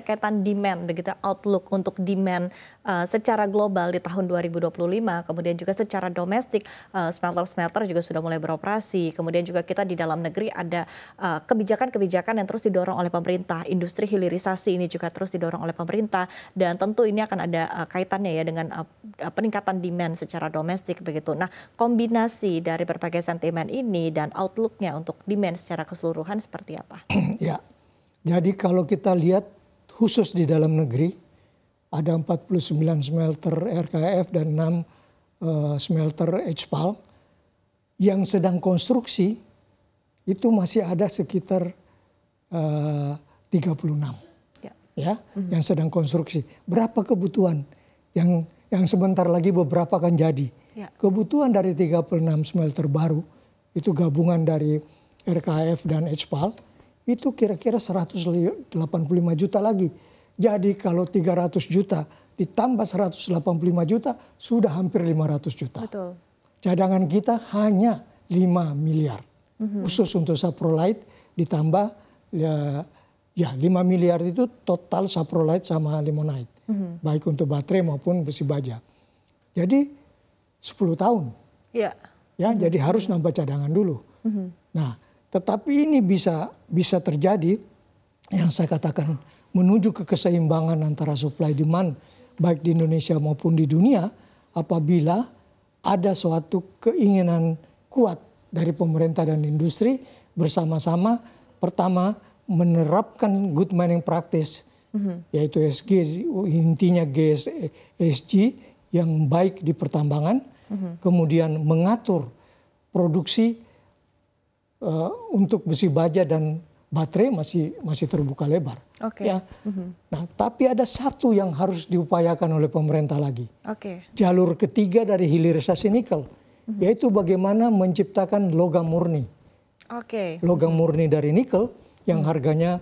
berkaitan demand, begitu outlook untuk demand secara global di tahun 2025, kemudian juga secara domestik smelter-smelter juga sudah mulai beroperasi, kemudian juga kita di dalam negeri ada kebijakan-kebijakan yang terus didorong oleh pemerintah, industri hilirisasi ini juga terus didorong oleh pemerintah, dan tentu ini akan ada kaitannya ya dengan peningkatan demand secara domestik begitu. Nah, kombinasi dari berbagai sentimen ini dan outlooknya untuk demand secara keseluruhan seperti apa? Ya, jadi kalau kita lihat khusus di dalam negeri ada 49 smelter RKF dan 6 smelter HPAL yang sedang konstruksi itu masih ada sekitar 36 ya, yang sedang konstruksi. Berapa kebutuhan yang sebentar lagi beberapa akan jadi? Ya. Kebutuhan dari 36 smelter baru itu gabungan dari RKF dan HPAL itu kira-kira 185 juta lagi. Jadi kalau 300 juta ditambah 185 juta sudah hampir 500 juta. Betul. Cadangan kita hanya 5 miliar. Khusus untuk saprolite ditambah ya 5 miliar itu total saprolite sama limonite. Baik untuk baterai maupun besi baja. Jadi 10 tahun. Ya, jadi harus nambah cadangan dulu. Nah, tetapi ini bisa terjadi yang saya katakan menuju ke keseimbangan antara supply demand baik di Indonesia maupun di dunia apabila ada suatu keinginan kuat dari pemerintah dan industri bersama-sama pertama menerapkan good mining practice yaitu ESG, intinya ESG yang baik di pertambangan, kemudian mengatur produksi untuk besi baja dan baterai masih terbuka lebar. Ya. Nah, tapi ada satu yang harus diupayakan oleh pemerintah lagi. Jalur ketiga dari hilirisasi nikel, yaitu bagaimana menciptakan logam murni. Logam murni dari nikel yang harganya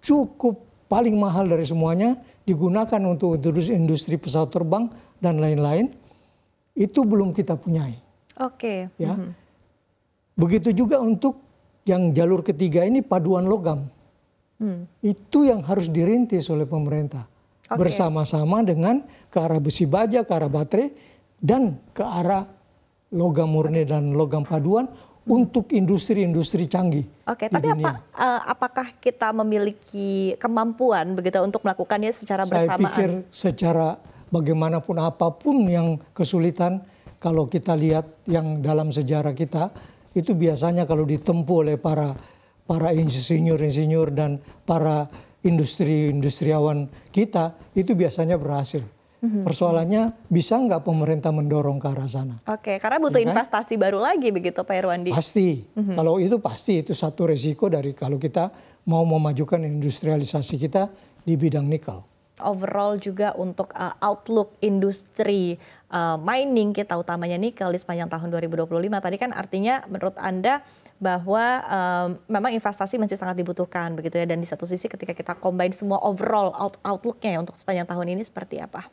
cukup paling mahal dari semuanya digunakan untuk industri pesawat terbang dan lain-lain. Itu belum kita punyai. Ya. Begitu juga untuk yang jalur ketiga ini paduan logam. Itu yang harus dirintis oleh pemerintah. Bersama-sama dengan ke arah besi baja, ke arah baterai, dan ke arah logam murni dan logam paduan untuk industri-industri canggih. Tapi apakah kita memiliki kemampuan begitu untuk melakukannya secara bersamaan? Saya pikir secara bagaimanapun apapun yang kesulitan, kalau kita lihat yang dalam sejarah kita, itu biasanya kalau ditempuh oleh para insinyur-insinyur dan para industriawan kita, itu biasanya berhasil. Persoalannya bisa nggak pemerintah mendorong ke arah sana? Karena butuh investasi baru lagi begitu Pak Irwandi? Pasti, kalau itu pasti itu satu resiko dari kalau kita mau memajukan industrialisasi kita di bidang nikel. Overall juga untuk outlook industri mining kita utamanya nikel di sepanjang tahun 2025 tadi kan artinya menurut Anda bahwa memang investasi masih sangat dibutuhkan begitu ya, dan di satu sisi ketika kita combine semua overall outlooknya ya untuk sepanjang tahun ini seperti apa?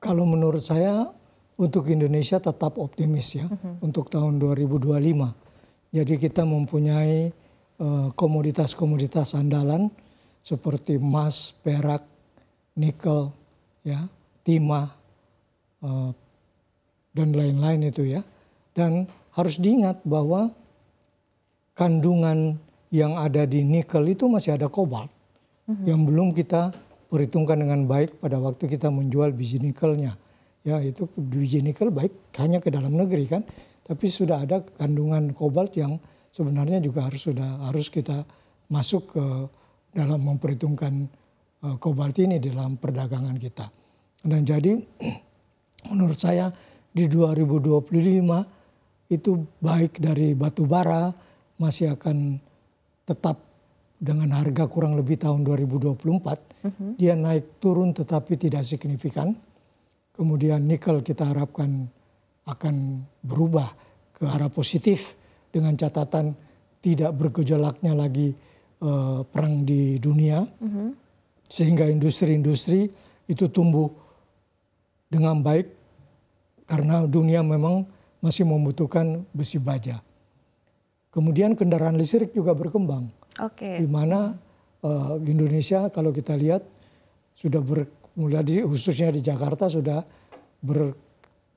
Kalau menurut saya untuk Indonesia tetap optimis ya untuk tahun 2025. Jadi kita mempunyai komoditas-komoditas andalan seperti emas, perak, nikel, ya, timah, dan lain-lain itu ya. Dan harus diingat bahwa kandungan yang ada di nikel itu masih ada kobalt yang belum kita perhitungkan dengan baik pada waktu kita menjual biji nikelnya. Ya, itu biji nikel baik hanya ke dalam negeri kan, tapi sudah ada kandungan kobalt yang sebenarnya juga harus kita masuk ke dalam memperhitungkan kobalt ini dalam perdagangan kita. Dan jadi menurut saya di 2025 itu baik dari batu bara masih akan tetap dengan harga kurang lebih tahun 2024. Dia naik turun tetapi tidak signifikan. Kemudian nikel kita harapkan akan berubah ke arah positif dengan catatan tidak bergejolaknya lagi perang di dunia, sehingga industri-industri itu tumbuh dengan baik karena dunia memang masih membutuhkan besi baja. Kemudian kendaraan listrik juga berkembang, di mana Indonesia kalau kita lihat sudah mulai khususnya di Jakarta sudah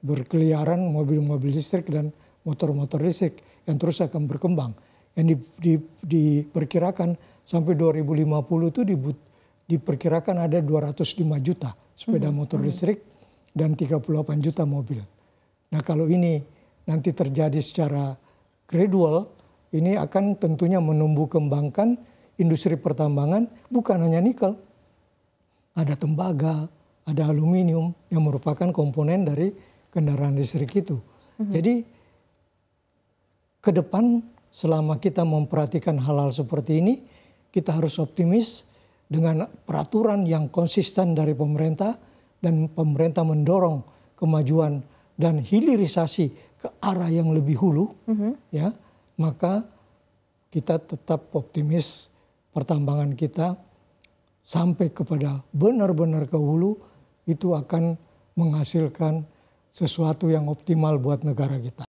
berkeliaran mobil-mobil listrik dan motor-motor listrik yang terus akan berkembang. Yang diperkirakan sampai 2050 itu diperkirakan ada 205 juta sepeda motor listrik dan 38 juta mobil. Nah kalau ini nanti terjadi secara gradual, ini akan tentunya menumbuh kembangkan industri pertambangan bukan hanya nikel. Ada tembaga, ada aluminium yang merupakan komponen dari kendaraan listrik itu. Jadi ke depan selama kita memperhatikan hal-hal seperti ini, kita harus optimis dengan peraturan yang konsisten dari pemerintah dan pemerintah mendorong kemajuan dan hilirisasi ke arah yang lebih hulu, ya, maka kita tetap optimis pertambangan kita sampai kepada benar-benar ke hulu itu akan menghasilkan sesuatu yang optimal buat negara kita.